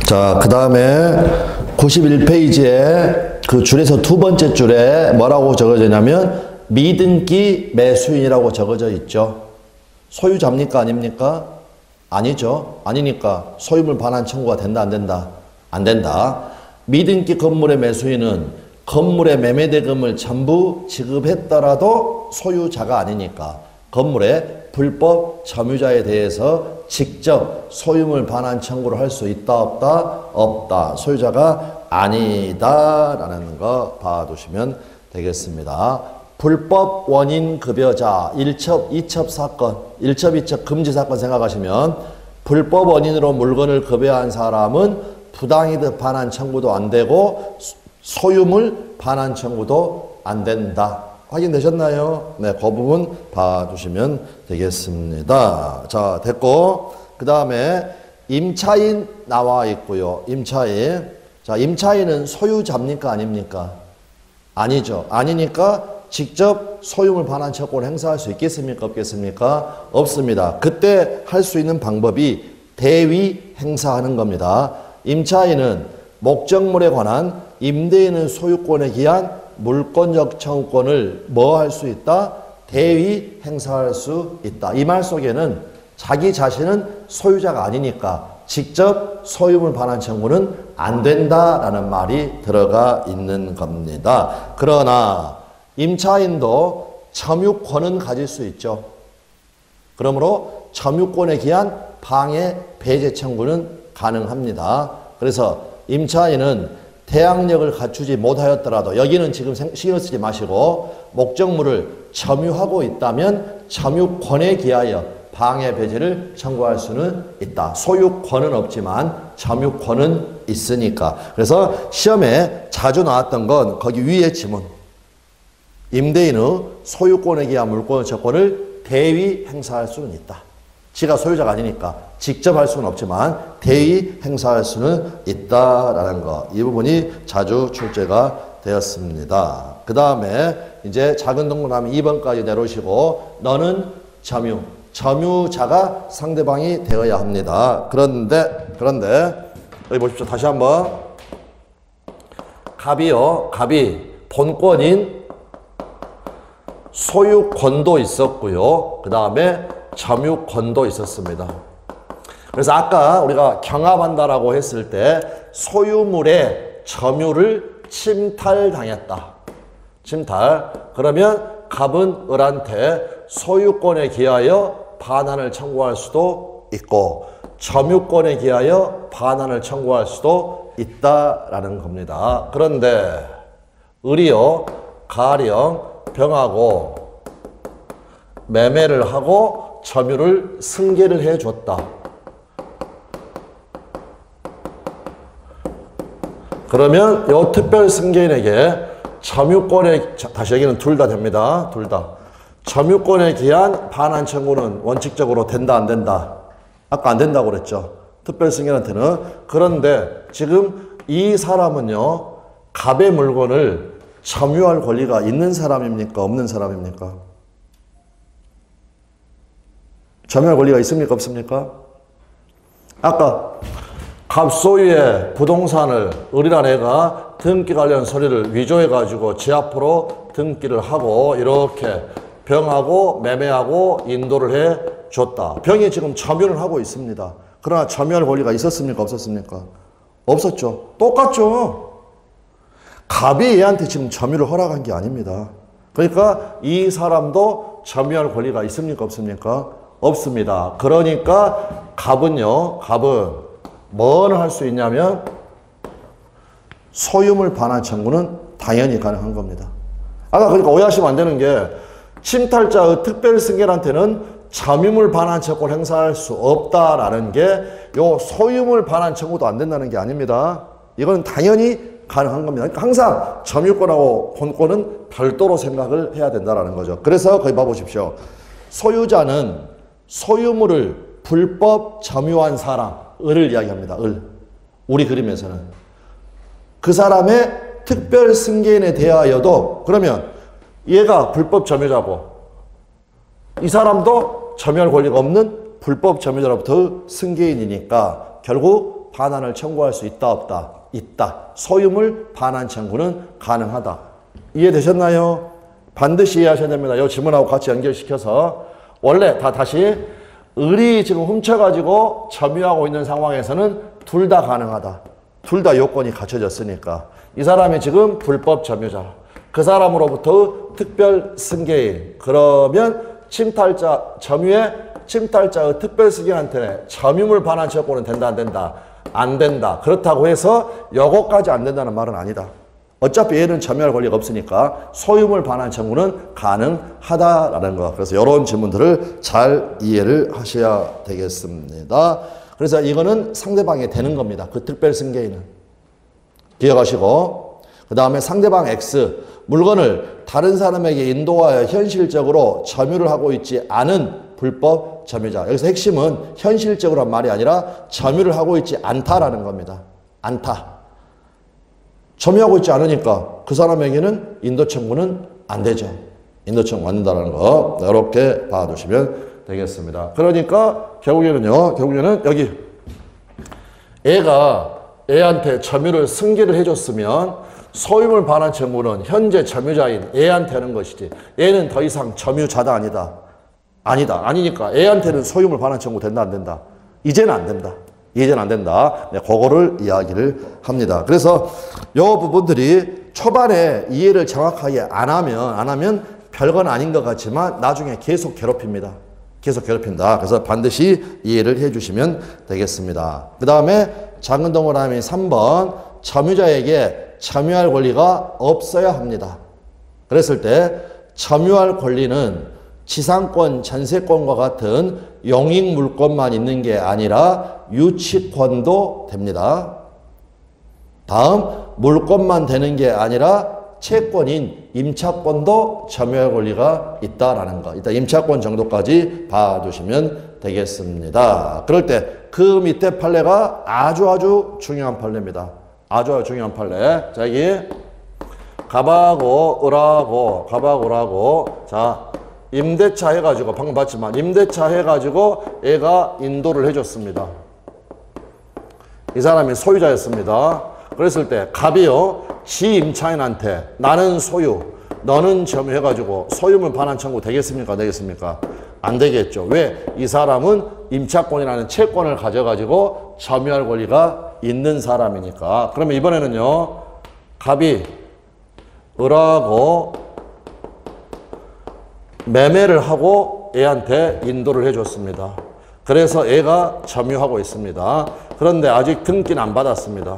자, 그 다음에 91페이지에 그 줄에서 두 번째 줄에 뭐라고 적어져 있냐면 미등기 매수인이라고 적어져 있죠. 소유자입니까? 아닙니까? 아니죠. 아니니까 소유물 반환 청구가 된다, 안 된다? 안 된다. 미등기 건물의 매수인은 건물의 매매대금을 전부 지급했더라도 소유자가 아니니까 건물의 불법 점유자에 대해서 직접 소유물 반환 청구를 할 수 있다, 없다? 없다. 소유자가 아니다 라는 거 봐두시면 되겠습니다. 불법 원인 급여자 1첩, 2첩 사건, 1첩, 2첩 금지 사건 생각하시면 불법 원인으로 물건을 급여한 사람은 부당이득 반환 청구도 안 되고 소유물 반환 청구도 안 된다. 확인되셨나요? 네, 그 부분 봐주시면 되겠습니다. 자, 됐고 그 다음에 임차인 나와 있고요. 임차인. 자, 임차인은 소유자입니까? 아닙니까? 아니죠. 아니니까 직접 소유물 반환 채권을 행사할 수 있겠습니까? 없겠습니까? 없습니다. 그때 할 수 있는 방법이 대위 행사하는 겁니다. 임차인은 목적물에 관한 임대인의 소유권에 기한 물권적 청구권을 뭐 할 수 있다? 대위 행사할 수 있다. 이 말 속에는 자기 자신은 소유자가 아니니까 직접 소유물 반환 청구는 안 된다라는 말이 들어가 있는 겁니다. 그러나 임차인도 점유권은 가질 수 있죠. 그러므로 점유권에 기한 방해 배제 청구는 가능합니다. 그래서 임차인은 태양력을 갖추지 못하였더라도 여기는 지금 신경 쓰지 마시고 목적물을 점유하고 있다면 점유권에 기하여 방해 배제를 청구할 수는 있다. 소유권은 없지만 점유권은 있으니까. 그래서 시험에 자주 나왔던 건 거기 위에 지문. 임대인의 소유권에 기한 물권 채권을 대위 행사할 수는 있다. 지가 소유자가 아니니까 직접 할 수는 없지만 대위 행사할 수는 있다라는 거. 이 부분이 자주 출제가 되었습니다. 그 다음에 이제 작은 동그라미 2번까지 내놓으시고 너는 점유. 점유자가 상대방이 되어야 합니다. 그런데 여기 보십시오. 다시 한번 갑이요. 갑이 본권인 소유권도 있었고요. 그 다음에 점유권도 있었습니다. 그래서 아까 우리가 경합한다라고 했을 때 소유물의 점유를 침탈당했다. 침탈. 그러면 갑은 을한테 소유권에 기하여 반환을 청구할 수도 있고 점유권에 기하여 반환을 청구할 수도 있다라는 겁니다. 그런데 을이요. 가령 병하고 매매를 하고 점유를 승계를 해줬다. 그러면 이 특별 승계인에게 점유권에, 다시 여기는 둘 다 됩니다. 둘 다. 점유권에 기한 반환 청구는 원칙적으로 된다, 안 된다? 아까 안 된다고 그랬죠. 특별 승계한테는. 그런데 지금 이 사람은요, 갑의 물건을 점유할 권리가 있는 사람입니까? 없는 사람입니까? 점유할 권리가 있습니까? 없습니까? 아까 갑 소유의 부동산을 을이란 애가 등기 관련 서류를 위조해가지고 지 앞으로 등기를 하고 이렇게 병하고 매매하고 인도를 해줬다. 병이 지금 점유를 하고 있습니다. 그러나 점유할 권리가 있었습니까? 없었습니까? 없었죠. 똑같죠. 갑이 얘한테 지금 점유를 허락한 게 아닙니다. 그러니까 이 사람도 점유할 권리가 있습니까? 없습니까? 없습니다. 그러니까 갑은 뭘 할 수 있냐면 소유물 반환 청구는 당연히 가능한 겁니다. 아까 그러니까 오해하시면 안 되는 게 침탈자의 특별 승계한테는 점유물 반환 청구를 행사할 수 없다라는 게 요 소유물 반환 청구도 안 된다는 게 아닙니다. 이건 당연히 가능한 겁니다. 그러니까 항상 점유권하고 본권은 별도로 생각을 해야 된다는 거죠. 그래서 거기 봐보십시오. 소유자는 소유물을 불법 점유한 사람, 을을 이야기합니다. 을. 우리 그림에서는. 그 사람의 특별 승계인에 대하여도 그러면 얘가 불법 점유자고 이 사람도 점유할 권리가 없는 불법 점유자로부터 승계인이니까 결국 반환을 청구할 수 있다 없다? 있다. 소유물 반환 청구는 가능하다. 이해되셨나요? 반드시 이해하셔야 됩니다. 이 질문하고 같이 연결시켜서 원래 다시 을이 지금 훔쳐가지고 점유하고 있는 상황에서는 둘 다 가능하다. 둘 다 요건이 갖춰졌으니까. 이 사람이 지금 불법 점유자. 그 사람으로부터 특별 승계인. 그러면 점유의 침탈자의 특별 승계인한테 점유물 반환 청구는 된다 안 된다? 안 된다. 그렇다고 해서 요거까지 안 된다는 말은 아니다. 어차피 얘는 점유할 권리가 없으니까 소유물 반환 청구는 가능하다라는 거. 그래서 이런 질문들을 잘 이해를 하셔야 되겠습니다. 그래서 이거는 상대방이 되는 겁니다. 그 특별 승계인은. 기억하시고 그 다음에 상대방 X 물건을 다른 사람에게 인도하여 현실적으로 점유를 하고 있지 않은 불법 점유자. 여기서 핵심은 현실적으로 한 말이 아니라 점유를 하고 있지 않다라는 겁니다. 않다. 점유하고 있지 않으니까 그 사람에게는 인도 청구는 안 되죠. 인도 청구 안 된다는 거 이렇게 봐두시면 되겠습니다. 그러니까 결국에는 여기 애한테 점유를 승계를 해줬으면 소유물 반환 청구는 현재 점유자인 애한테 하는 것이지 애는 더 이상 점유자다 아니다. 아니니까 애한테는 소유물 반환 청구 된다 안 된다? 이제는 안 된다. 이제는 안 된다. 네, 그거를 이야기를 합니다. 그래서 요 부분들이 초반에 이해를 정확하게 안 하면 별건 아닌 것 같지만 나중에 계속 괴롭힙니다. 계속 괴롭힌다. 그래서 반드시 이해를 해 주시면 되겠습니다. 그 다음에 작은 동그라미 3번 점유자에게 점유할 권리가 없어야 합니다. 그랬을 때 점유할 권리는 지상권, 전세권과 같은 용익 물권만 있는 게 아니라 유치권도 됩니다. 다음 물권만 되는 게 아니라 채권인 임차권도 점유할 권리가 있다라는 거. 일단 임차권 정도까지 봐두시면 되겠습니다. 그럴 때 그 밑에 판례가 아주 중요한 판례입니다. 아주 중요한 판례. 자, 여기 갑하고 을하고 자 임대차 해가지고 방금 봤지만 임대차 해가지고 애가 인도를 해줬습니다. 이 사람이 소유자였습니다. 그랬을 때 갑이요 지 임차인한테 나는 소유 너는 점유해가지고 소유물 반환 청구 되겠습니까? 되겠습니까? 안 되겠죠. 왜? 이 사람은 임차권이라는 채권을 가져가지고 점유할 권리가 있는 사람이니까. 그러면 이번에는요 갑이 을하고 매매를 하고 애한테 인도를 해줬습니다. 그래서 애가 점유하고 있습니다. 그런데 아직 등기는 안 받았습니다.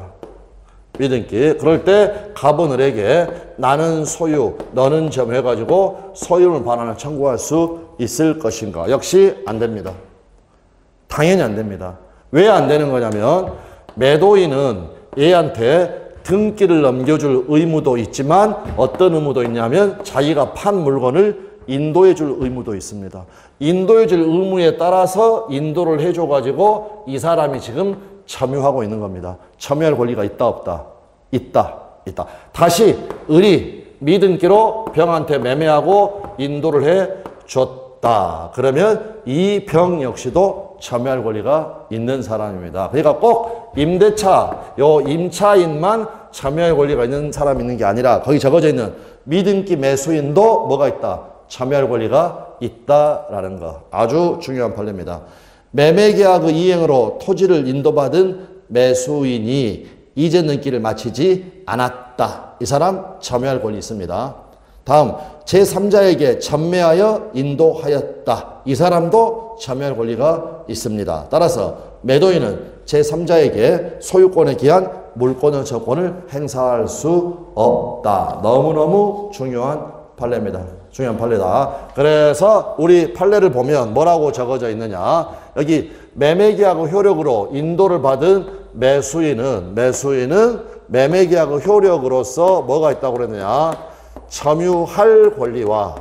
미등기. 그럴 때 갑은 을에게 나는 소유, 너는 점유해가지고 소유물 반환을 청구할 수 있을 것인가? 역시 안 됩니다. 당연히 안 됩니다. 왜 안 되는 거냐면 매도인은 애한테 등기를 넘겨줄 의무도 있지만 어떤 의무도 있냐면 자기가 판 물건을 인도해 줄 의무도 있습니다. 인도해 줄 의무에 따라서 인도를 해줘가지고 이 사람이 지금 점유하고 있는 겁니다. 점유할 권리가 있다 없다? 있다. 다시 을이 미등기로 병한테 매매하고 인도를 해줬다. 그러면 이 병 역시도 점유할 권리가 있는 사람입니다. 그러니까 꼭 임대차, 요 임차인만 점유할 권리가 있는 사람이 있는 게 아니라 거기 적어져 있는 미등기 매수인도 뭐가 있다? 점유할 권리가 있다라는 거. 아주 중요한 판례입니다. 매매계약의 이행으로 토지를 인도받은 매수인이 이전 등기를 마치지 않았다. 이 사람 점유할 권리 있습니다. 다음 제3자에게 전매하여 인도하였다. 이 사람도 점유할 권리가 있습니다. 따라서 매도인은 제3자에게 소유권에 기한 물권의 저권을 행사할 수 없다. 너무너무 중요한 판례입니다. 중요한 판례다. 그래서 우리 판례를 보면 뭐라고 적어져 있느냐. 여기 매매계약의 효력으로 인도를 받은 매수인은 매매계약의 효력으로서 뭐가 있다고 그랬느냐. 점유할 권리와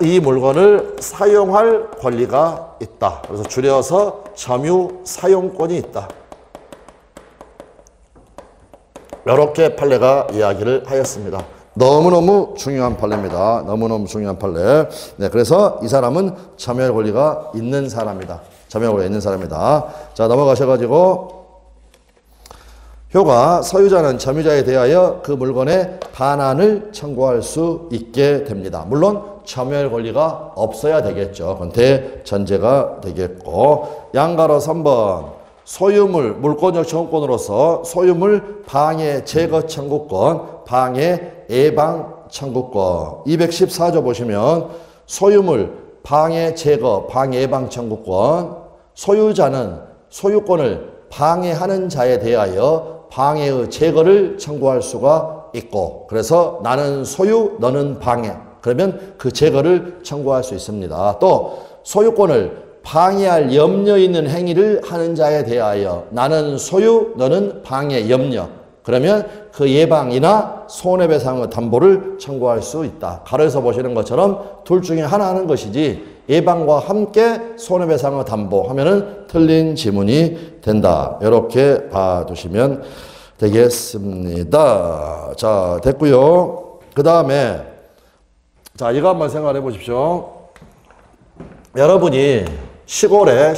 이 물건을 사용할 권리가 있다. 그래서 줄여서 점유 사용권이 있다. 이렇게 판례가 이야기를 하였습니다. 너무너무 중요한 판례입니다. 너무너무 중요한 판례. 네, 그래서 이 사람은 점유할 권리가 있는 사람이다. 점유하고 있는 사람이다. 자, 넘어가셔가지고 효가 소유자는 점유자에 대하여 그 물건의 반환을 청구할 수 있게 됩니다. 물론 점유할 권리가 없어야 되겠죠. 그건 대전제가 되겠고, 양가로 3번 소유물 물권적 청구권으로서 소유물 방해 제거 청구권, 방해 예방 청구권. 214조 보시면 소유물 방해 제거 방해 예방 청구권, 소유자는 소유권을 방해하는 자에 대하여 방해의 제거를 청구할 수가 있고, 그래서 나는 소유 너는 방해, 그러면 그 제거를 청구할 수 있습니다. 또 소유권을 방해할 염려 있는 행위를 하는 자에 대하여 나는 소유 너는 방해 염려, 그러면 그 예방이나 손해배상의 담보를 청구할 수 있다. 가로에서 보시는 것처럼 둘 중에 하나 하는 것이지 예방과 함께 손해배상의 담보 하면은 틀린 지문이 된다. 이렇게 봐두시면 되겠습니다. 자, 됐고요. 그 다음에 자, 이거 한번 생각해 보십시오. 여러분이 시골에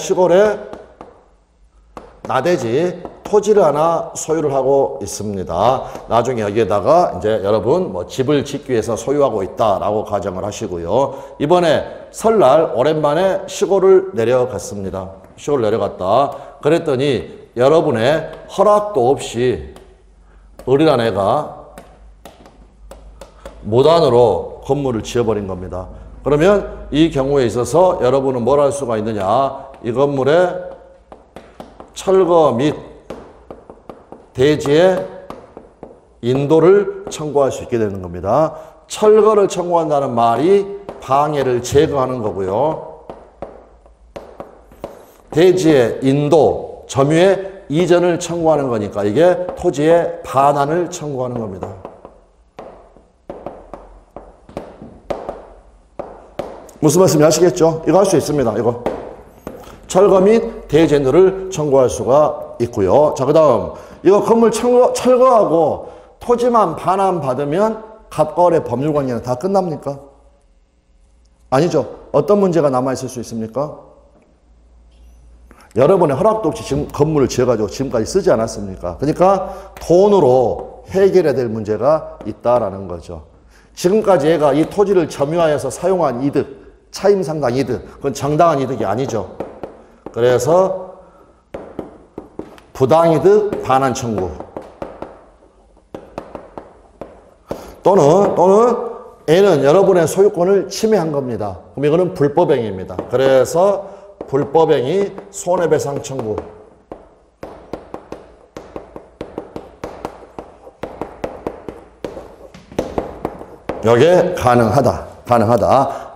나대지 토지를 하나 소유를 하고 있습니다. 나중에 여기에다가 이제 여러분 뭐 집을 짓기 위해서 소유하고 있다라고 가정을 하시고요. 이번에 설날 오랜만에 시골을 내려갔습니다. 시골 내려갔다. 그랬더니 여러분의 허락도 없이 어린 애가 무단으로 건물을 지어버린 겁니다. 그러면 이 경우에 있어서 여러분은 뭘 할 수가 있느냐? 이 건물에 철거 및 대지의 인도를 청구할 수 있게 되는 겁니다. 철거를 청구한다는 말이 방해를 제거하는 거고요. 대지의 인도, 점유의 이전을 청구하는 거니까 이게 토지의 반환을 청구하는 겁니다. 무슨 말씀인지 아시겠죠? 이거 할 수 있습니다. 이거 철거 및 대지 인도를 청구할 수가 있고요. 자, 그 다음 이거 건물 철거하고 토지만 반환받으면 갑과을의 법률관계는 다 끝납니까? 아니죠. 어떤 문제가 남아있을 수 있습니까? 여러분의 허락도 없이 지금 건물을 지어가지고 지금까지 쓰지 않았습니까? 그러니까 돈으로 해결해야 될 문제가 있다라는 거죠. 지금까지 얘가 이 토지를 점유하여서 사용한 이득, 차임상당 이득, 그건 정당한 이득이 아니죠. 그래서 부당이득 반환 청구 또는 A는 여러분의 소유권을 침해한 겁니다. 그럼 이거는 불법행위입니다. 그래서 불법행위 손해배상 청구. 이게 가능하다.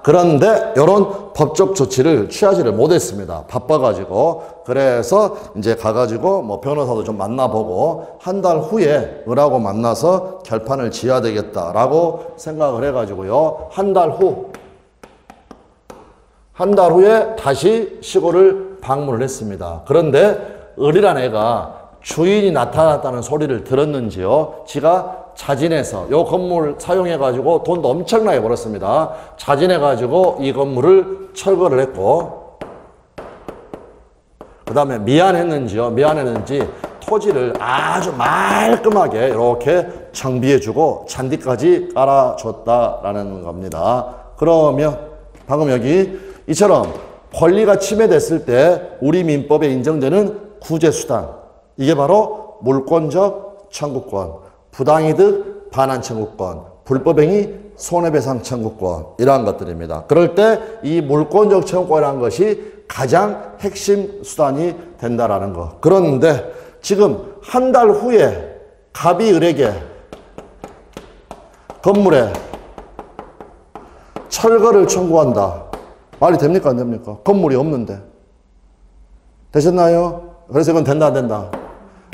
그런데 이런 법적 조치를 취하지를 못했습니다. 바빠가지고. 그래서 이제 가가지고 뭐 변호사도 좀 만나보고 한 달 후에 을하고 만나서 결판을 지어야 되겠다라고 생각을 해가지고요. 한 달 후에 다시 시골을 방문을 했습니다. 그런데 을이란 애가 주인이 나타났다는 소리를 들었는지요. 지가 자진해서 이 건물 사용해가지고 돈도 엄청나게 벌었습니다. 자진해가지고 이 건물을 철거를 했고, 그 다음에 미안했는지 토지를 아주 말끔하게 이렇게 정비해주고 잔디까지 깔아줬다라는 겁니다. 그러면 방금 여기 이처럼 권리가 침해됐을 때 우리 민법에 인정되는 구제수단, 이게 바로 물권적 청구권, 부당이득 반환 청구권, 불법행위 손해배상 청구권, 이러한 것들입니다. 그럴 때 이 물권적 청구권이라는 것이 가장 핵심 수단이 된다라는 거. 그런데 지금 한 달 후에 갑이 을에게 건물에 철거를 청구한다. 말이 됩니까? 안 됩니까? 건물이 없는데. 되셨나요? 그래서 이건 된다, 안 된다?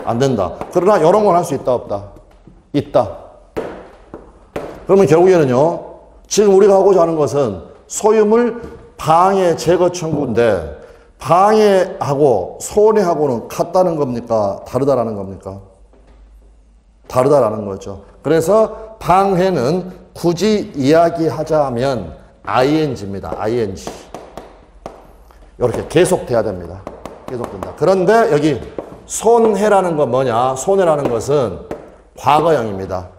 안 된다. 그러나 이런 건 할 수 있다, 없다? 있다. 그러면 결국에는요, 지금 우리가 하고자 하는 것은 소유물 방해 제거 청구인데, 방해하고 손해하고는 같다는 겁니까? 다르다라는 겁니까? 다르다라는 거죠. 그래서 방해는 굳이 이야기하자면 ing입니다. ing. 이렇게 계속돼야 됩니다. 계속된다. 그런데 여기 손해라는 건 뭐냐? 손해라는 것은 과거형입니다.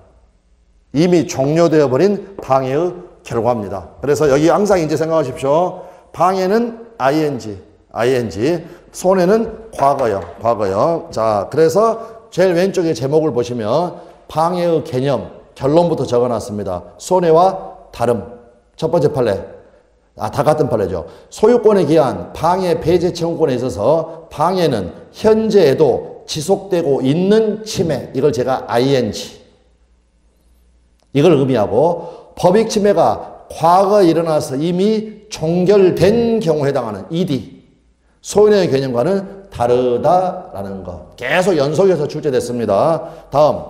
이미 종료되어 버린 방해의 결과입니다. 그래서 여기 항상 이제 생각하십시오. 방해는 ing, 손해는 과거형. 자, 그래서 제일 왼쪽에 제목을 보시면 방해의 개념, 결론부터 적어놨습니다. 손해와 다름. 첫 번째 판례. 다 같은 판례죠. 소유권에 기한 방해 배제 청구권에 있어서 방해는 현재에도 지속되고 있는 침해. 이걸 제가 ing. 이걸 의미하고 법익 침해가 과거에 일어나서 이미 종결된 경우에 해당하는 ed. 소유의 개념과는 다르다라는 것. 계속 연속해서 출제됐습니다. 다음,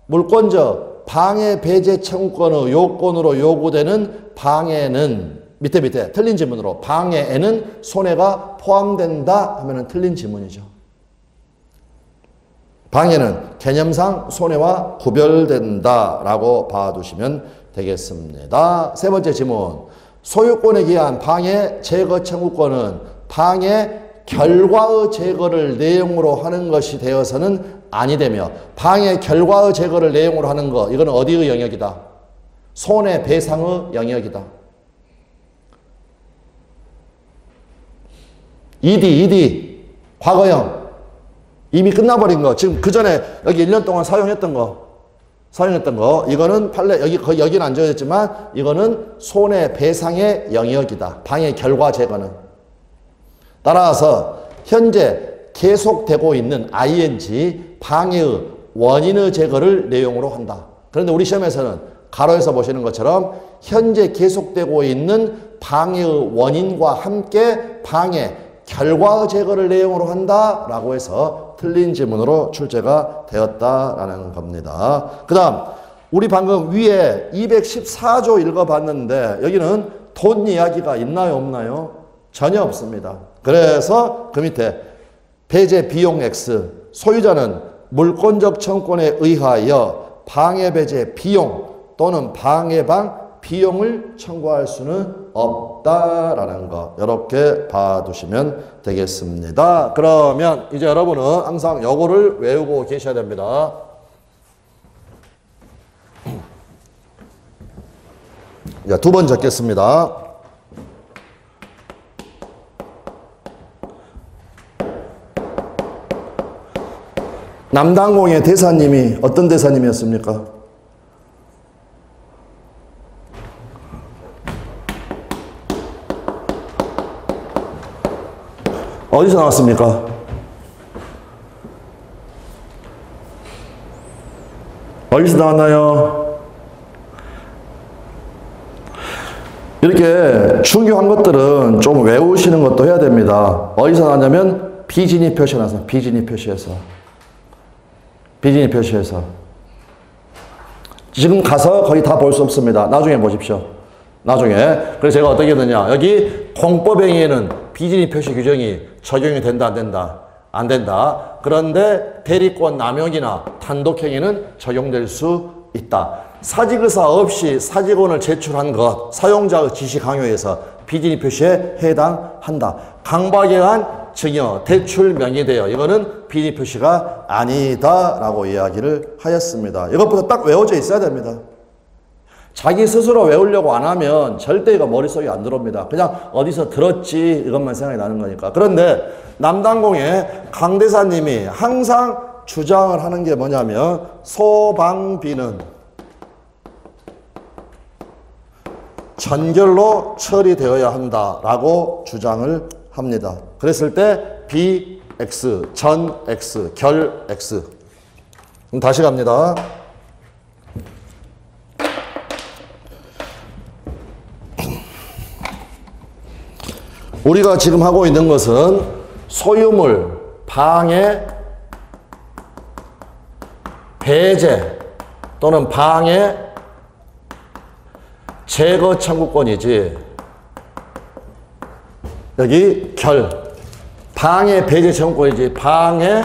물권적 방해 배제 청구권의 요건으로 요구되는 방해는 밑에 틀린 지문으로 방해에는 손해가 포함된다 하면은 틀린 지문이죠. 방해는 개념상 손해와 구별된다라고 봐두시면 되겠습니다. 세 번째 지문. 소유권에 기한 방해 제거 청구권은 방해 결과의 제거를 내용으로 하는 것이 되어서는 아니 되며 방해 결과의 제거를 내용으로 하는 것, 이거는 어디의 영역이다? 손해배상의 영역이다. ed, 과거형. 이미 끝나버린 거. 지금 그 전에 여기 1년 동안 사용했던 거. 이거는 판례, 여기는 안 적어졌지만 이거는 손해배상의 영역이다. 방해 결과 제거는. 따라서 현재 계속되고 있는 ing, 방해의 원인의 제거를 내용으로 한다. 그런데 우리 시험에서는 가로에서 보시는 것처럼 현재 계속되고 있는 방해의 원인과 함께 방해 결과의 제거를 내용으로 한다라고 해서 틀린 지문으로 출제가 되었다라는 겁니다. 그 다음 우리 방금 위에 214조 읽어봤는데 여기는 돈 이야기가 있나요 없나요? 전혀 없습니다. 그래서 그 밑에 배제 비용 X, 소유자는 물권적 청구권에 의하여 방해 배제 비용 또는 방해방 비용을 청구할 수는 없다라는 거, 이렇게 봐두시면 되겠습니다. 그러면 이제 여러분은 항상 요거를 외우고 계셔야 됩니다. 자, 두 번 적겠습니다. 남당공의 대사님이 어떤 대사님이었습니까? 어디서 나왔습니까? 어디서 나왔나요? 이렇게 중요한 것들은 좀 외우시는 것도 해야 됩니다. 어디서 나왔냐면 비진입 표시에 나왔어요. 비진입 표시에서. 지금 가서 거의 다 볼 수 없습니다. 나중에 보십시오. 나중에. 그래서 제가 어떻게 했느냐. 여기 공법행위에는 비진입 표시 규정이 적용이 된다, 안 된다? 안 된다. 그런데 대리권 남용이나 단독행위는 적용될 수 있다. 사직의사 없이 사직원을 제출한 것, 사용자의 지시 강요에서 비진입 표시에 해당한다. 강박에 의한 증여, 대출 명의되어 이거는 비진입 표시가 아니다라고 이야기를 하였습니다. 이것부터 딱 외워져 있어야 됩니다. 자기 스스로 외우려고 안 하면 절대 이거 머릿속에 안 들어옵니다. 그냥 어디서 들었지 이것만 생각이 나는 거니까. 그런데 남당공의 강 대사님이 항상 주장을 하는 게 뭐냐면 소방비는 전결로 처리되어야 한다라고 주장을 합니다. 그랬을 때 BX, 전 X, 결 X. 그럼 다시 갑니다. 우리가 지금 하고 있는 것은 소유물, 방해, 배제 또는 방해, 제거 청구권이지. 여기 결, 방해, 배제 청구권이지. 방해,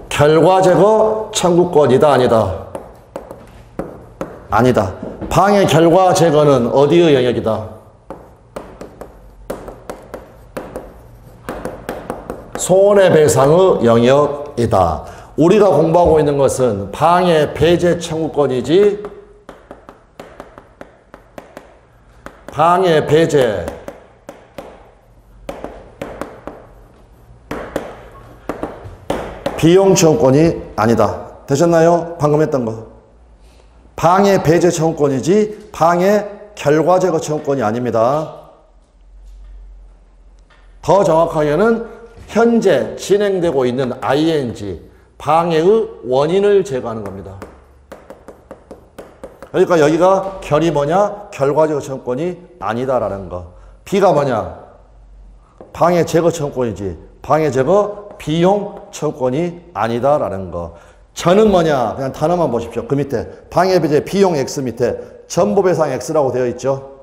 결과 제거 청구권이다, 아니다? 아니다. 방해 결과 제거는 어디의 영역이다? 손해배상의 영역이다. 우리가 공부하고 있는 것은 방해 배제 청구권이지 방해 배제 비용 청구권이 아니다. 되셨나요? 방금 했던 거. 방해 배제 청구권이지 방해 결과 제거 청구권이 아닙니다. 더 정확하게는 현재 진행되고 있는 ing 방해의 원인을 제거하는 겁니다. 그러니까 여기가 결이 뭐냐? 결과 제거 청구권이 아니다라는 거. B가 뭐냐? 방해 제거 청구권이지 방해 제거 비용 청구권이 아니다라는 거. 저는 뭐냐? 그냥 단어만 보십시오. 그 밑에 방해 배제 비용 X 밑에 전보배상 X라고 되어 있죠.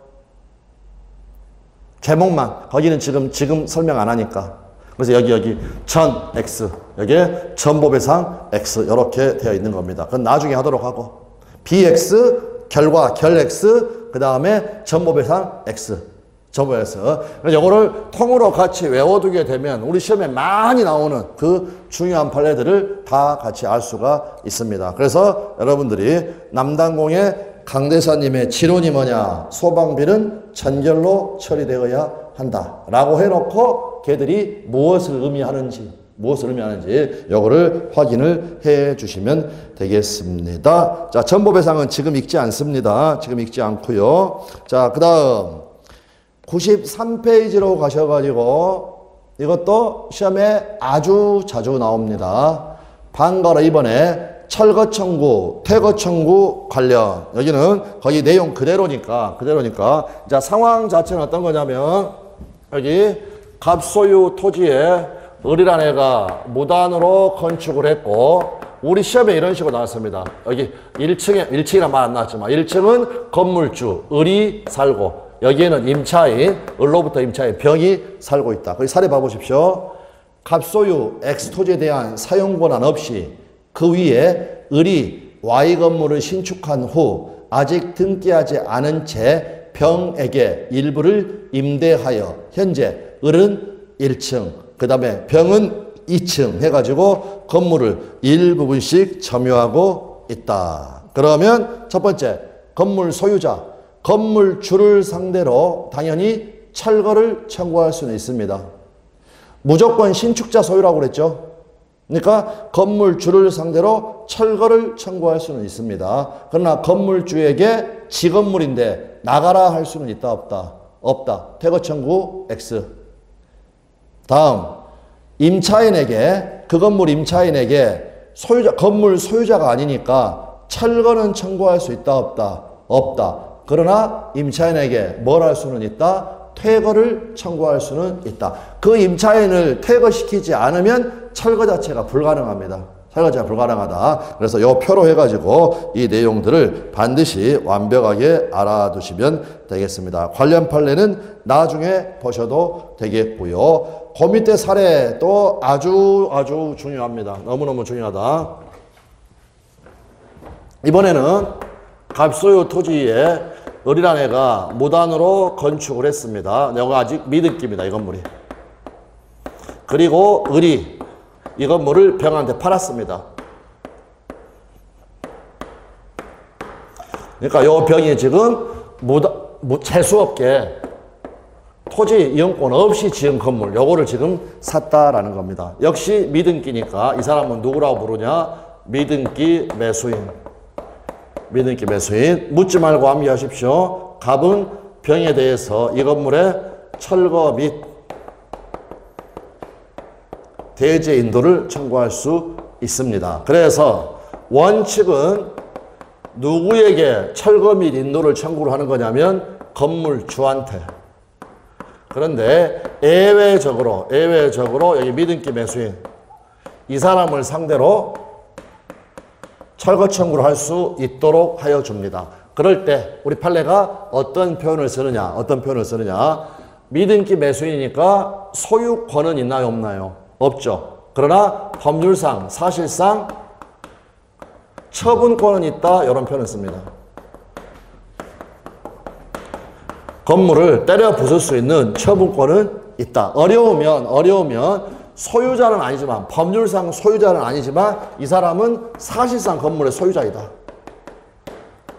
제목만. 거기는 지금 설명 안 하니까. 그래서 여기 전 X, 여기에 전보배상 X 이렇게 되어 있는 겁니다. 그건 나중에 하도록 하고 BX, 결과, 결 X, 그 다음에 전보배상 X. 전보배상. 이거를 통으로 같이 외워두게 되면 우리 시험에 많이 나오는 그 중요한 판례들을 다 같이 알 수가 있습니다. 그래서 여러분들이 남단공의 강대사님의 지론이 뭐냐? 소방비는 전결로 처리되어야 한다. 라고 해놓고 걔들이 무엇을 의미하는지 요거를 확인을 해 주시면 되겠습니다. 자, 전보배상은 지금 읽지 않습니다. 지금 읽지 않고요. 자, 그 다음 93페이지로 가셔가지고 이것도 시험에 아주 자주 나옵니다. 방과로 이번에 철거 청구, 퇴거 청구 관련. 여기는 거의 내용 그대로니까. 자, 상황 자체는 어떤 거냐면 여기 갑소유 토지에 을이라는 애가 무단으로 건축을 했고 우리 시험에 이런 식으로 나왔습니다. 여기 1층이란 말 안 나왔지만 1층은 건물주, 을이 살고 여기에는 임차인, 을로부터 임차인, 병이 살고 있다. 거기 사례 봐보십시오. 갑소유 X토지에 대한 사용권한 없이 그 위에 을이 Y 건물을 신축한 후 아직 등기하지 않은 채 병에게 일부를 임대하여 현재 을은 1층, 그 다음에 병은 2층 해가지고 건물을 일부분씩 점유하고 있다. 그러면 첫 번째, 건물 소유자, 건물주를 상대로 당연히 철거를 청구할 수는 있습니다. 무조건 신축자 소유라고 그랬죠. 그러니까 건물주를 상대로 철거를 청구할 수는 있습니다. 그러나 건물주에게 지 건물인데 나가라 할 수는 있다 없다? 없다. 퇴거 청구 X. 다음, 임차인에게, 그 건물 임차인에게 소유자, 건물 소유자가 아니니까 철거는 청구할 수 있다 없다? 없다. 그러나 임차인에게 뭘 할 수는 있다? 퇴거를 청구할 수는 있다. 그 임차인을 퇴거시키지 않으면 철거 자체가 불가능합니다. 철거 자체가 불가능하다. 그래서 이 표로 해가지고 이 내용들을 반드시 완벽하게 알아두시면 되겠습니다. 관련 판례는 나중에 보셔도 되겠고요. 그 밑에 사례도 아주 중요합니다. 너무너무 중요하다. 이번에는 갑소유 토지에 을이라는 애가 무단으로 건축을 했습니다. 이거 아직 미등기입니다. 이 건물이. 그리고 을이 이 건물을 병한테 팔았습니다. 그러니까 이 병이 지금 재수없게 토지 이용권 없이 지은 건물 요거를 지금 샀다라는 겁니다. 역시 미등기니까 이 사람은 누구라고 부르냐? 미등기 매수인. 미등기 매수인. 묻지 말고 암기하십시오. 갑은 병에 대해서 이 건물의 철거 및 대제 인도를 청구할 수 있습니다. 그래서 원칙은 누구에게 철거 및 인도를 청구를 하는 거냐면 건물주한테. 그런데 예외적으로 여기 미등기 매수인 이 사람을 상대로 철거 청구를 할 수 있도록 하여 줍니다. 그럴 때 우리 판례가 어떤 표현을 쓰느냐? 미등기 매수인이니까 소유권은 있나요, 없나요? 없죠. 그러나 법률상, 사실상 처분권은 있다. 이런 표현을 씁니다. 건물을 때려 부술 수 있는 처분권은 있다. 어려우면 소유자는 아니지만, 법률상 소유자는 아니지만 이 사람은 사실상 건물의 소유자이다.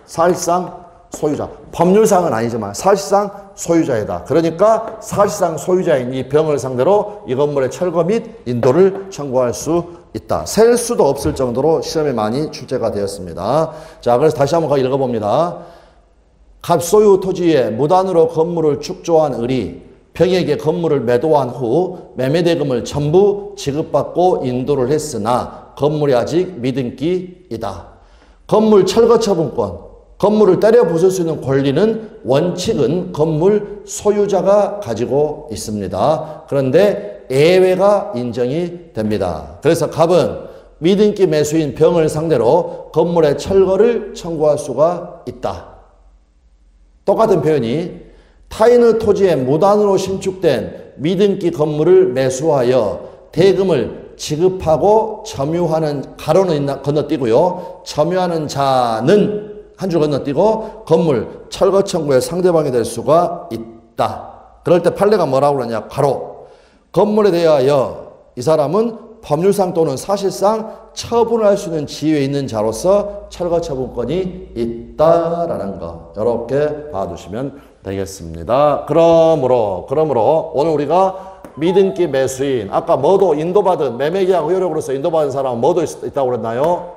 사실상 소유자. 법률상은 아니지만 사실상 소유자이다. 그러니까 사실상 소유자인 이 병을 상대로 이 건물의 철거 및 인도를 청구할 수 있다. 셀 수도 없을 정도로 시험에 많이 출제가 되었습니다. 자, 그래서 다시 한번 거기 읽어봅니다. 갑소유 토지에 무단으로 건물을 축조한 을이 병에게 건물을 매도한 후 매매대금을 전부 지급받고 인도를 했으나 건물이 아직 미등기이다. 건물 철거 처분권, 건물을 때려 부술 수 있는 권리는 원칙은 건물 소유자가 가지고 있습니다. 그런데 예외가 인정이 됩니다. 그래서 갑은 미등기 매수인 병을 상대로 건물의 철거를 청구할 수가 있다. 똑같은 표현이 타인의 토지에 무단으로 신축된 미등기 건물을 매수하여 대금을 지급하고 점유하는, 가로는 건너뛰고요. 점유하는 자는 한 줄 건너뛰고 건물 철거 청구에 상대방이 될 수가 있다. 그럴 때 판례가 뭐라고 그러냐. 가로. 건물에 대하여 이 사람은 법률상 또는 사실상 처분할 수 있는 지위에 있는 자로서 철거 처분권이 있다라는 거. 이렇게 봐두시면 되겠습니다. 그러므로 오늘 우리가 미등기 매수인, 아까 뭐도 인도받은 매매계약 효력으로서 인도받은 사람은 뭐도 있다고 그랬나요?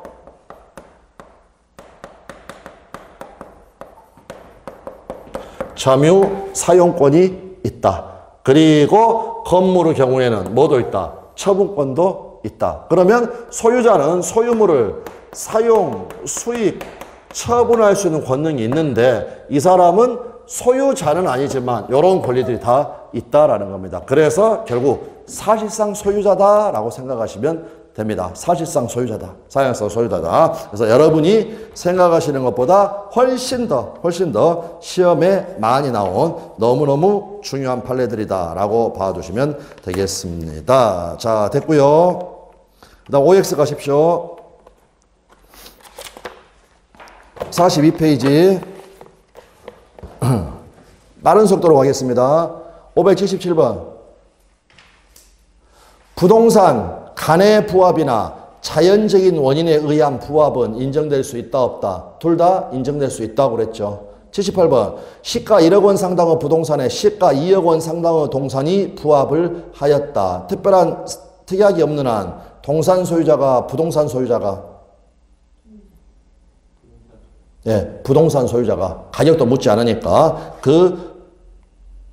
점유 사용권이 있다. 그리고 건물의 경우에는 뭐도 있다? 처분권도 있다. 그러면 소유자는 소유물을 사용, 수익, 처분할 수 있는 권능이 있는데 이 사람은 소유자는 아니지만 이런 권리들이 다 있다라는 겁니다. 그래서 결국 사실상 소유자다라고 생각하시면 됩니다. 사실상 소유자다. 사실상 소유자다. 그래서 여러분이 생각하시는 것보다 훨씬 더 시험에 많이 나온 너무너무 중요한 판례들이다라고 봐두시면 되겠습니다. 자, 됐고요. 그 다음 OX 가십시오. 42페이지. 빠른 속도로 가겠습니다. 577번. 부동산 간의 부합이나 자연적인 원인에 의한 부합은 인정될 수 있다 없다? 둘 다 인정될 수 있다고 그랬죠. 78번. 시가 1억 원 상당의 부동산에 시가 2억 원 상당의 동산이 부합을 하였다. 특별한 특약이 없는 한 동산 소유자가 부동산 소유자가 부동산 소유자가 가격도 묻지 않으니까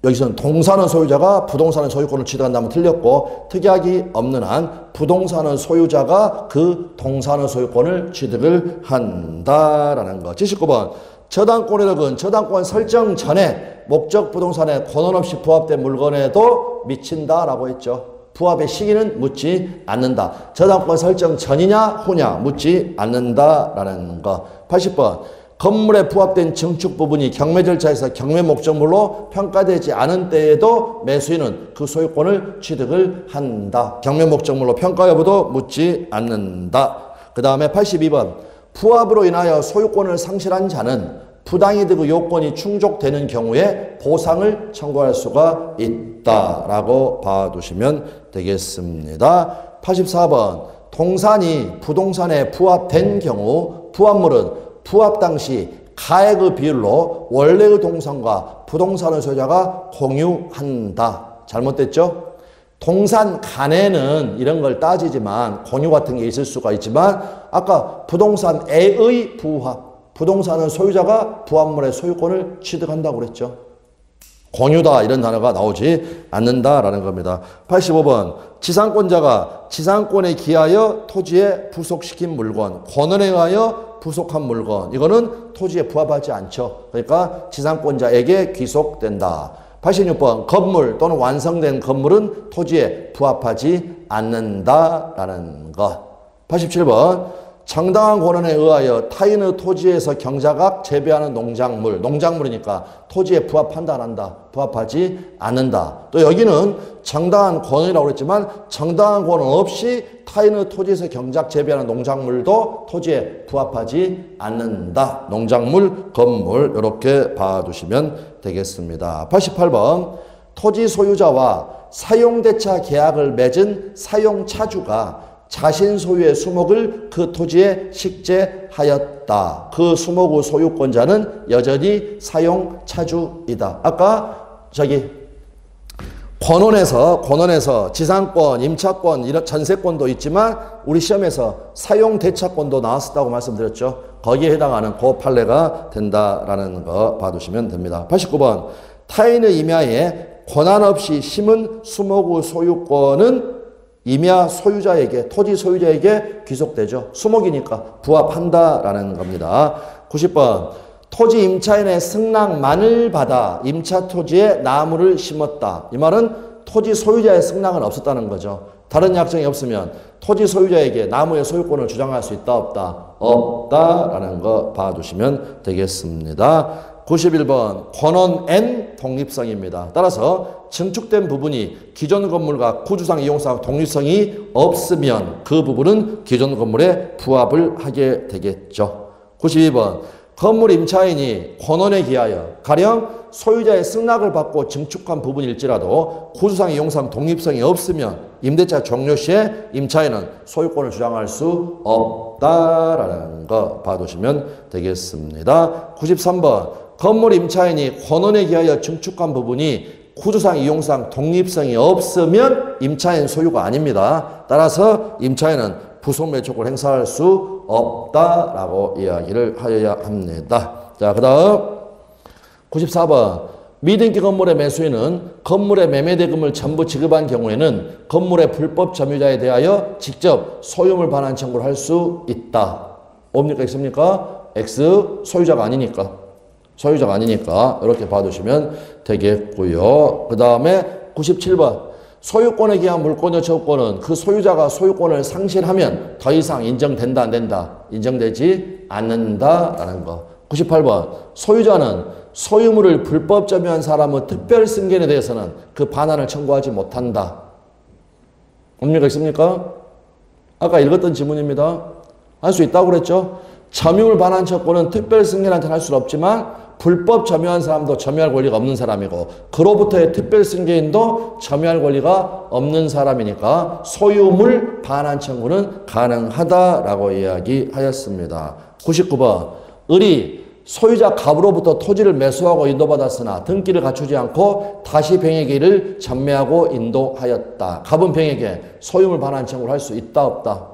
여기서는 동산의 소유자가 부동산의 소유권을 취득한다면 틀렸고 특약이 없는 한 부동산의 소유자가 그 동산의 소유권을 취득을 한다라는 거. 79번. 저당권이력은 저당권 설정 전에 목적 부동산에 권한 없이 부합된 물건에도 미친다라고 했죠. 부합의 시기는 묻지 않는다. 저당권 설정 전이냐 후냐 묻지 않는다라는 거. 80번. 건물에 부합된 증축 부분이 경매 절차에서 경매 목적물로 평가되지 않은 때에도 매수인은 그 소유권을 취득을 한다. 경매 목적물로 평가 여부도 묻지 않는다. 그 다음에 82번. 부합으로 인하여 소유권을 상실한 자는 부당이득의 요건이 충족되는 경우에 보상을 청구할 수가 있다라고 봐두시면 되겠습니다. 84번. 동산이 부동산에 부합된 경우 부합물은 부합 당시 가액의 비율로 원래의 동산과 부동산의 소유자가 공유한다. 잘못됐죠? 동산 간에는 이런 걸 따지지만 공유 같은 게 있을 수가 있지만 아까 부동산에의 부합, 부동산의 소유자가 부합물의 소유권을 취득한다고 그랬죠. 공유다 이런 단어가 나오지 않는다라는 겁니다. 85번. 지상권자가 지상권에 기하여 토지에 부속시킨 물건, 권한에 의하여 부속한 물건, 이거는 토지에 부합하지 않죠. 그러니까 지상권자에게 귀속된다. 86번. 건물 또는 완성된 건물은 토지에 부합하지 않는다라는 것. 87번. 정당한 권한에 의하여 타인의 토지에서 경작악 재배하는 농작물이니까 토지에 부합한다 안 한다? 부합하지 않는다. 또 여기는 정당한 권한이라고 그랬지만 정당한 권한 없이 타인의 토지에서 경작 재배하는 농작물도 토지에 부합하지 않는다. 농작물, 건물 이렇게 봐두시면 되겠습니다. 88번 토지 소유자와 사용대차 계약을 맺은 사용차주가 자신 소유의 수목을 그 토지에 식재하였다. 그 수목의 소유권자는 여전히 사용차주이다. 아까 권원에서 지상권, 임차권, 이런 전세권도 있지만 우리 시험에서 사용대차권도 나왔었다고 말씀드렸죠. 거기에 해당하는 그 판례가 된다라는 거 봐두시면 됩니다. 89번 타인의 임야에 권한 없이 심은 수목의 소유권은 임야 소유자에게, 토지 소유자에게 귀속되죠. 수목이니까 부합한다라는 겁니다. 90번 토지 임차인의 승낙만을 받아 임차 토지에 나무를 심었다. 이 말은 토지 소유자의 승낙은 없었다는 거죠. 다른 약정이 없으면 토지 소유자에게 나무의 소유권을 주장할 수 있다 없다? 없다라는 거 봐두시면 되겠습니다. 91번 권원 N 독립성입니다. 따라서 증축된 부분이 기존 건물과 구주상 이용상 독립성이 없으면 그 부분은 기존 건물에 부합을 하게 되겠죠. 92번 건물 임차인이 권원에 기하여 가령 소유자의 승낙을 받고 증축한 부분일지라도 구주상 이용상 독립성이 없으면 임대차 종료 시에 임차인은 소유권을 주장할 수 없다라는 거 봐두시면 되겠습니다. 93번 건물 임차인이 권원에 기하여 증축한 부분이 구조상 이용상 독립성이 없으면 임차인 소유가 아닙니다. 따라서 임차인은 부속 매촉을 행사할 수 없다라고 이야기를 하여야 합니다. 자, 그 다음 94번 미등기 건물의 매수인은 건물의 매매대금을 전부 지급한 경우에는 건물의 불법 점유자에 대하여 직접 소유물 반환 청구를 할 수 있다. 뭡니까? 있습니까? X 소유자가 아니니까 이렇게 봐두시면 되겠고요. 그 다음에 97번 소유권에 기한 물권의 처분권은 그 소유자가 소유권을 상실하면 더 이상 인정된다 안 된다? 인정되지 않는다라는 거. 98번 소유자는 소유물을 불법 점유한 사람의 특별 승계에 대해서는 그 반환을 청구하지 못한다. 뭡니까? 있습니까? 아까 읽었던 지문입니다. 할 수 있다고 그랬죠? 점유물 반환 청구는 특별 승계한테는 할 수는 없지만 불법 점유한 사람도 점유할 권리가 없는 사람이고 그로부터의 특별 승계인도 점유할 권리가 없는 사람이니까 소유물 반환 청구는 가능하다라고 이야기하였습니다. 99번 을이 소유자 갑으로부터 토지를 매수하고 인도받았으나 등기를 갖추지 않고 다시 병에게를 전매하고 인도하였다. 갑은 병에게 소유물 반환 청구를 할 수 있다 없다?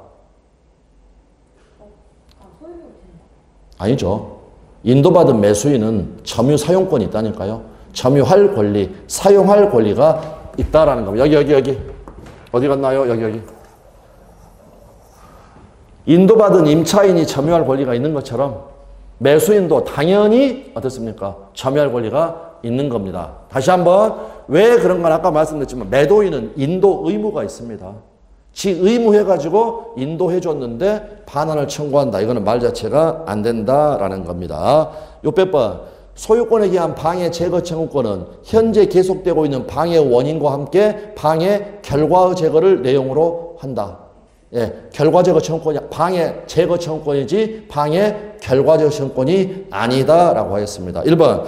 아니죠. 인도받은 매수인은 점유 사용권이 있다니까요. 점유할 권리, 사용할 권리가 있다라는 겁니다. 여기. 어디 갔나요? 여기. 인도받은 임차인이 점유할 권리가 있는 것처럼 매수인도 당연히 어떻습니까? 점유할 권리가 있는 겁니다. 다시 한번 왜 그런 건 아까 말씀드렸지만 매도인은 인도 의무가 있습니다. 지 의무해가지고 인도해줬는데 반환을 청구한다. 이거는 말 자체가 안 된다라는 겁니다. 600번 소유권에 기한 방해 제거 청구권은 현재 계속되고 있는 방해 원인과 함께 방해 결과의 제거를 내용으로 한다. 예, 결과 제거 청구권이 방해 제거 청구권이지 방해 결과 제거 청구권이 아니다라고 하였습니다. 1번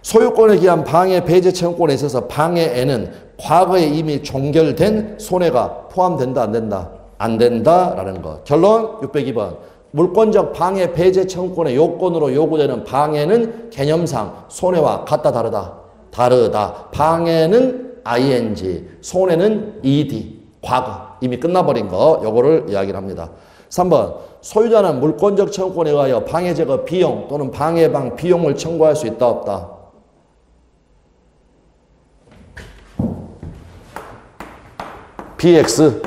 소유권에 기한 방해 배제 청구권에 있어서 방해에는 과거에 이미 종결된 손해가 포함된다 안 된다? 안 된다라는 거. 결론 602번 물권적 방해 배제 청구권의 요건으로 요구되는 방해는 개념상 손해와 같다 다르다? 다르다. 방해는 ing, 손해는 ed, 과거. 이미 끝나버린 거 요거를 이야기를 합니다. 3번 소유자는 물권적 청구권에 의하여 방해 제거 비용 또는 방해방 비용을 청구할 수 있다 없다? BX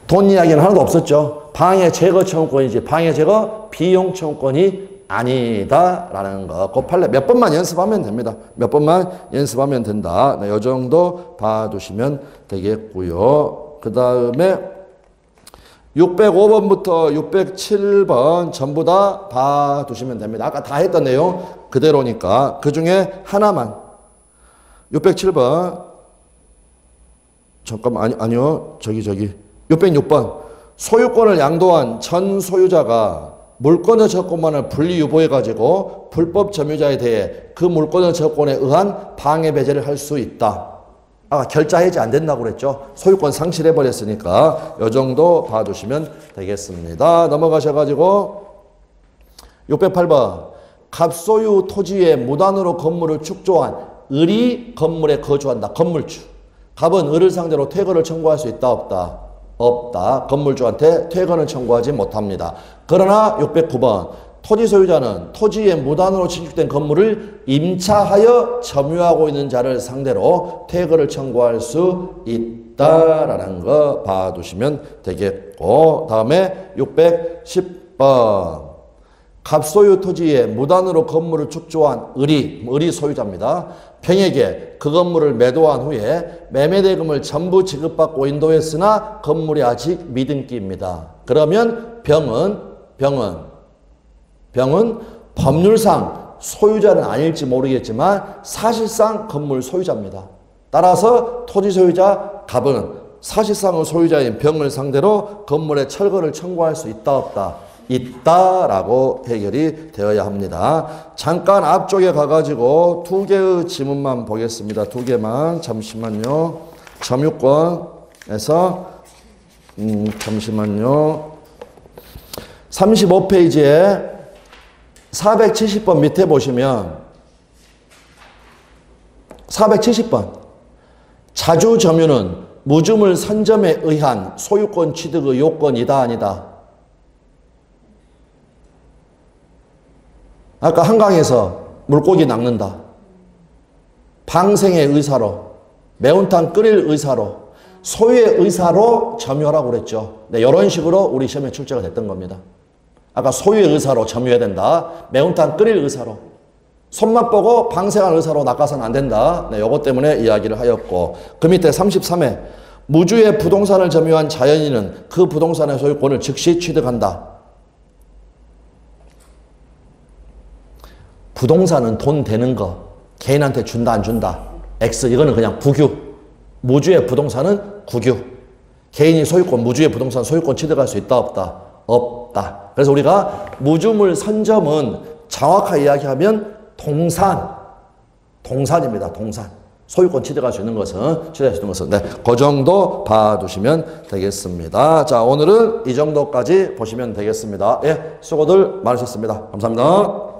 돈 이야기는 하나도 없었죠. 방해 제거 청구권이지 방해 제거 비용 청구권이 아니다라는 거. 그 판례 몇 번만 연습하면 됩니다. 몇 번만 연습하면 된다. 네, 이 정도 봐두시면 되겠고요. 그 다음에 605번부터 607번 전부 다 봐두시면 됩니다. 아까 다 했던 내용 그대로니까 그 중에 하나만 607번 잠깐만 아니요 저기 606번 소유권을 양도한 전 소유자가 물권의 저권만을 분리 유보해가지고 불법 점유자에 대해 그 물권의 저권에 의한 방해 배제를 할 수 있다. 아까 결자 해지 안 된다고 그랬죠. 소유권 상실해버렸으니까 이 정도 봐주시면 되겠습니다. 넘어가셔가지고 608번 갑소유 토지에 무단으로 건물을 축조한 을이 건물에 거주한다. 건물주. 갑은 을을 상대로 퇴거를 청구할 수 있다 없다? 없다. 건물주한테 퇴거는 청구하지 못합니다. 그러나 609번 토지 소유자는 토지에 무단으로 신축된 건물을 임차하여 점유하고 있는 자를 상대로 퇴거를 청구할 수 있다라는 거 봐두시면 되겠고 다음에 610번 갑소유 토지에 무단으로 건물을 축조한 을이 소유자입니다. 병에게 그 건물을 매도한 후에 매매대금을 전부 지급받고 인도했으나 건물이 아직 미등기입니다. 그러면 병은 법률상 소유자는 아닐지 모르겠지만 사실상 건물 소유자입니다. 따라서 토지 소유자 갑은 사실상의 소유자인 병을 상대로 건물의 철거를 청구할 수 있다 없다? 있다라고 해결이 되어야 합니다. 잠깐 앞쪽에 가가지고 두 개의 지문만 보겠습니다. 두 개만 잠시만요. 점유권에서 잠시만요. 35페이지에 470번 밑에 보시면 470번 자주 점유는 무주물 선점에 의한 소유권 취득의 요건이다 아니다? 아까 한강에서 물고기 낚는다. 방생의 의사로 매운탕 끓일 의사로 소유의 의사로 점유하라고 그랬죠. 네, 이런 식으로 우리 시험에 출제가 됐던 겁니다. 아까 소유의 의사로 점유해야 된다. 매운탕 끓일 의사로. 손맛 보고 방생한 의사로 낚아서는 안 된다. 네, 요것 때문에 이야기를 하였고. 그 밑에 33회. 무주의 부동산을 점유한 자연인은 그 부동산의 소유권을 즉시 취득한다. 부동산은 돈 되는 거. 개인한테 준다 안 준다. X. 이거는 그냥 국유. 무주의 부동산은 국유. 개인이 소유권, 무주의 부동산 소유권 취득할 수 있다 없다? 없다. 그래서 우리가 무주물 선점은 정확하게 이야기하면 동산입니다. 동산. 소유권 취득할 수 있는 것은 네, 그 정도 봐두시면 되겠습니다. 자, 오늘은 이 정도까지 보시면 되겠습니다. 예, 수고들 많으셨습니다. 감사합니다.